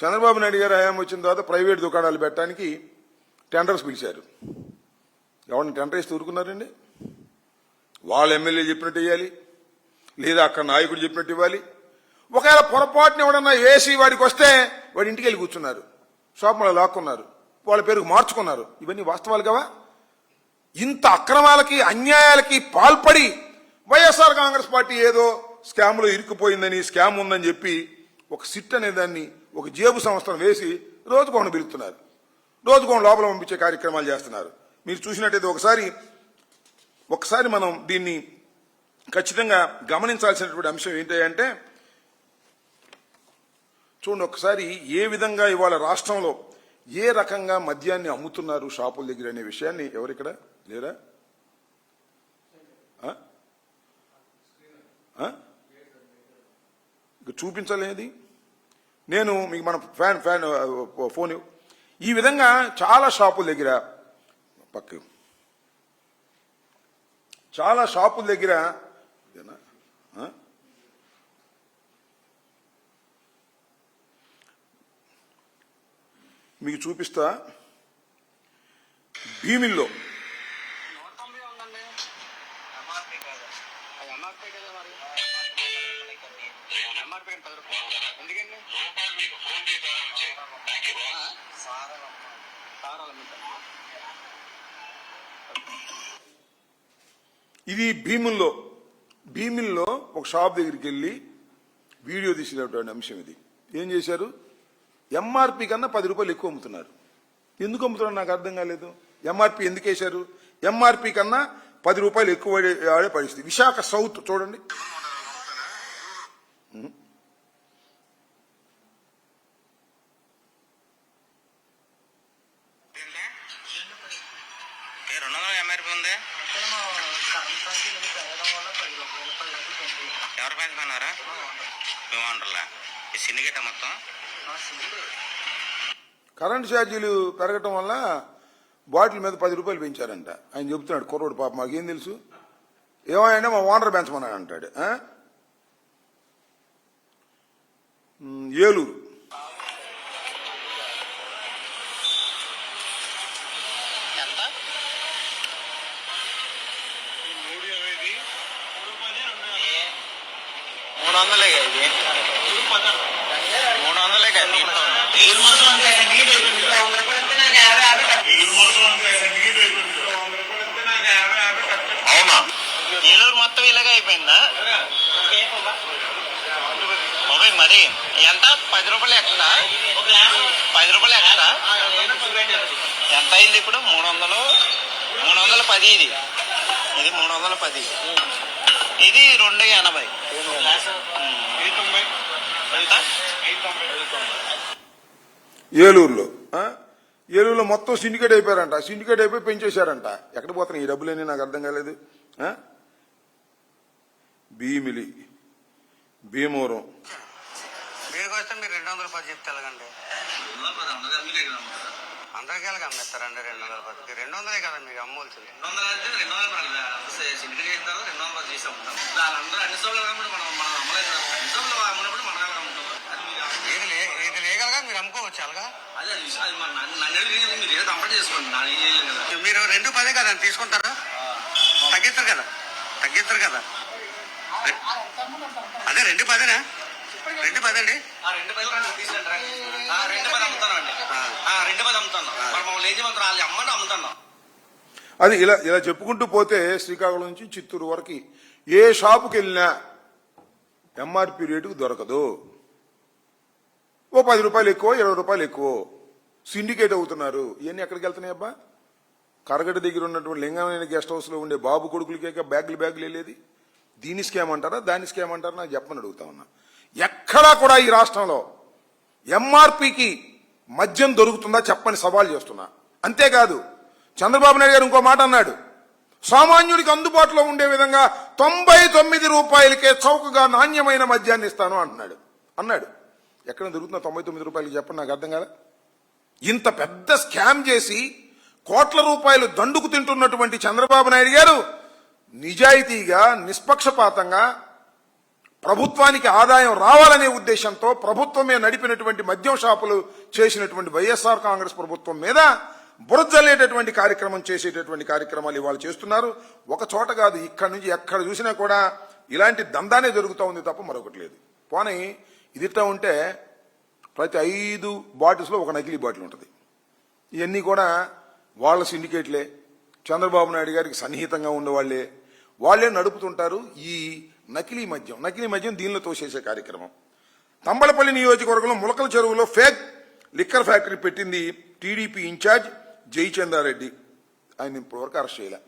చంద్రబాబు నాయుడు గారు హయాం వచ్చిన తర్వాత ప్రైవేట్ దుకాణాలు పెట్టడానికి టెండర్స్ పిలిచారు. ఎవరిని టెండర్ ఇస్తే ఊరుకున్నారండి? వాళ్ళ ఎమ్మెల్యే చెప్పినట్టు ఇవ్వాలి, లేదా అక్కడ నాయకుడు చెప్పినట్టు ఇవ్వాలి. ఒకవేళ పొరపాటున ఎవడన్నా వేసి వాడికి వస్తే వాడి ఇంటికి వెళ్ళి కూర్చున్నారు, షాపులో లాక్కున్నారు, వాళ్ళ పేరుకు మార్చుకున్నారు. ఇవన్నీ వాస్తవాలు కావా? ఇంత అక్రమాలకి అన్యాయాలకి పాల్పడి వైఎస్ఆర్ కాంగ్రెస్ పార్టీ ఏదో స్కామ్లో ఇరుక్కుపోయిందని, స్కామ్ ఉందని చెప్పి ఒక సిట్ అనే దాన్ని ఒక జేబు సంస్థను వేసి రోజుకోని పిలుస్తున్నారు, రోజుకోని లోపల పంపించే కార్యక్రమాలు చేస్తున్నారు. మీరు చూసినట్టయితే ఒకసారి మనం దీన్ని ఖచ్చితంగా గమనించాల్సినటువంటి అంశం ఏంటంటే, చూడండి ఒకసారి ఏ విధంగా ఇవాళ రాష్ట్రంలో ఏ రకంగా మద్యాన్ని అమ్ముతున్నారు షాపుల దగ్గర అనే విషయాన్ని ఎవరిక్కడ లేరా? ఇక చూపించలేది నేను మీకు మన ఫోన్ ఈ విధంగా చాలా షాపుల దగ్గర చాలా షాపుల దగ్గర మీకు చూపిస్తా. భీమిల్లో ఇది భీమిల్లో ఒక షాప్ దగ్గరికి వెళ్ళి వీడియో తీసినటువంటి అంశం ఇది. ఏం చేశారు? ఎంఆర్పి కన్నా 10 రూపాయలు ఎక్కువ అమ్ముతున్నారు. ఎందుకు అమ్ముతున్నారు నాకు అర్థం కాలేదు. ఎంఆర్పి ఎందుకు వేశారు? ఎంఆర్పి కన్నా 10 రూపాయలు ఎక్కువ ఆడే పరిస్థితి. విశాఖ సౌత్ చూడండి, ఎవరు పెంచుకున్నారా? సిండికేట్ మొత్తం కరెంటు ఛార్జీలు పెరగటం వల్ల బాటిల్ మీద 10 రూపాయలు పెంచారంట. ఆయన చెబుతున్నాడు, కుర్రోడు పాప మాకేం తెలుసు, ఏమైనా మా ఓనర్ పెంచమన్నాడు అంటాడు. ఏలూరు అవునా? ఏలూరు మొత్తం ఇలాగే అయిపోయిందా? మరి ఎంత? 10 రూపాయలు ఎక్స్ట్రా, 10 రూపాయలు ఎక్స్ట్రా. ఎంత అయింది ఇప్పుడు? 310. ఇది 310, ఇది 280. ఏలూరులో మొత్తం సిండికేట్ అయిపోయారంట. సిండికేట్ అయిపోయి పెంచేశారంట. ఎక్కడ పోతున్నాయి ఈ డబ్బులేని నాకు అర్థం కాలేదు. భీమిలి, భీమవరం వస్తే మీరు 210 చెప్తే ఎలాగండి? అందరికీ ఎలాగ అమ్మేస్తారండి? 210 200 కదా మీకు అమ్మవలసింది. 200 సిండికేట్ అయిన తర్వాత 210 చేసి అమ్ముతాం. అందరూ అన్ని సోళ్ళు మనం అమ్మలేదు. అన్ని సోళ్ళు అమ్మినప్పుడు మనం ఇది లీగల్గా మీరు అమ్ముకోవచ్చు అలాగా. మీరు ఏదో కంప్లైంట్ చేసుకోండి, మీరు 210 కదా తీసుకుంటారా? తగ్గిస్తారు కదా అదే 210 210 అండి. 210 అమ్ముతాను. అది ఇలా చెప్పుకుంటూ పోతే శ్రీకాకుళం నుంచి చిత్తూరు వరకు ఏ షాపుకి వెళ్ళినా ఎంఆర్పి రేటుకు దొరకదు. ఓ 10 రూపాయలు ఎక్కువ, 20 రూపాయలు ఎక్కువ సిండికేట్ అవుతున్నారు. ఇవన్నీ ఎక్కడికి వెళ్తున్నాయి అబ్బా? కరగడ దగ్గర ఉన్నటువంటి లింగమైన గెస్ట్ హౌస్ లో ఉండే బాబు కొడుకులకే బ్యాగులు వెళ్ళేది. దీని స్కామ్ అంటారా, దాని స్కామ్ అంటారా నాకు చెప్పని అడుగుతా ఉన్నా. ఎక్కడా కూడా ఈ రాష్ట్రంలో ఎంఆర్పికి మద్యం దొరుకుతుందా చెప్పని సవాల్ చేస్తున్నా. అంతేకాదు చంద్రబాబు నాయుడు గారు ఇంకో మాట అన్నాడు, సామాన్యుడికి అందుబాటులో ఉండే విధంగా 99 రూపాయలకే చౌకగా నాణ్యమైన మద్యాన్ని ఇస్తాను అన్నాడు. ఎక్కడ దొరుకుతున్నా 99 రూపాయలకి చెప్పండి, నాకు అర్థం కాదా? ఇంత పెద్ద స్కామ్ చేసి కోట్ల రూపాయలు దండుకు తింటున్నటువంటి చంద్రబాబు నాయుడు గారు నిజాయితీగా, నిష్పక్షపాతంగా ప్రభుత్వానికి ఆదాయం రావాలనే ఉద్దేశంతో ప్రభుత్వమే నడిపినటువంటి మద్యం షాపులు చేసినటువంటి వైఎస్ఆర్ కాంగ్రెస్ ప్రభుత్వం మీద బురజల్లేటటువంటి కార్యక్రమం చేసేటటువంటి కార్యక్రమాలు ఇవాళ చేస్తున్నారు. ఒక చోట కాదు, ఇక్కడ నుంచి ఎక్కడ చూసినా కూడా ఇలాంటి దందానే జరుగుతూ ఉంది తప్ప మరొకటి లేదు. పోనీ ఇదిట్లా ఉంటే ప్రతి 5 బాటిల్స్లో ఒక నకిలీ బాటిల్ ఉంటుంది. ఇవన్నీ కూడా వాళ్ళ సిండికేట్లే, చంద్రబాబు నాయుడు గారికి సన్నిహితంగా ఉండేవాళ్లే, వాళ్లే నడుపుతుంటారు ఈ నకిలీ మద్యం దీనిలో తోసేసే కార్యక్రమం. తంబలపల్లి నియోజకవర్గంలో ములకల చెరువులో ఫేక్ లిక్కర్ ఫ్యాక్టరీ పెట్టింది టీడీపీ ఇన్ఛార్జ్ జయచంద్రారెడ్డి. ఆయన ఇప్పటివరకు అరెస్ట్ చేయలే.